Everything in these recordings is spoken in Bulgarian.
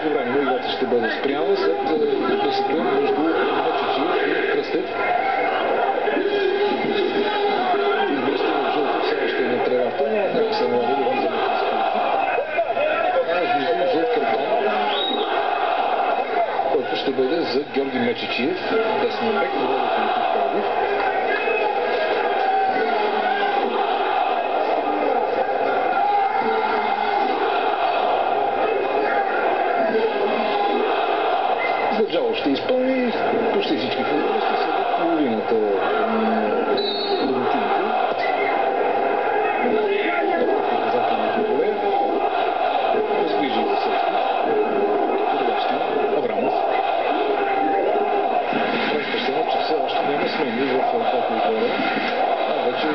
време играта ще бъде спряна след късата между Мечичиев и Кръстев. Игристи в жълто все още не тревата, но някак се налага да влизаме в скрити. Аз виждам жълт картон, който ще бъде за Георги Мечичиев, десния бек на Локомотив Пловдив. Жало ще изпълни почти всички футболисти след половината логотипите. Показателните поле. Разближи за срещу. Трудовски, Аврамов. Впечатлено, че все още няма смени в толкова хора. Вече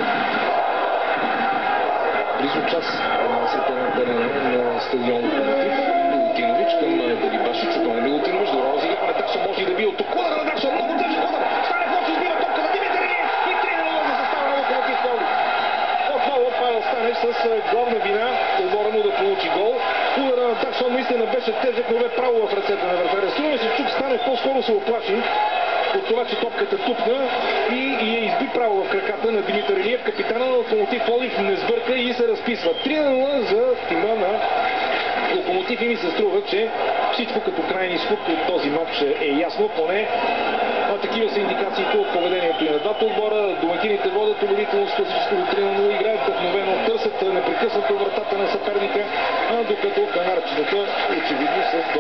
близо час на световна терена на стадион Локомотив. Милутинович към Делибаши. Чупане Милутинович до Рози. Даксон може и да бие от тук. Удар на Даксон, много тежък удар. Станев Лоци избива топка на Димитър Илиев и 3-0 за състава на Локомотив Пловдив. Отново Павел Станев с главна вина, отбора му да получи гол. Удара на Даксон наистина беше тежък, но бе право в ръцете на вратаря. Струва се, че Станев по-скоро се оплаши от това, че топката тупна и я изби право в краката на Димитър Илиев. Капитана на Локомотив Пловдив не сбърка и се разписва. 3-0 за тима на Локомотив и ми се струва, че всичко като крайен изход от този матч е ясно, поне такива са индикациите от поведението и на двата отбора. Домакините водят убедително с класическото 3-0, играят вдъхновено, търсят непрекъснато вратата на съперника, докато канарчетата очевидно са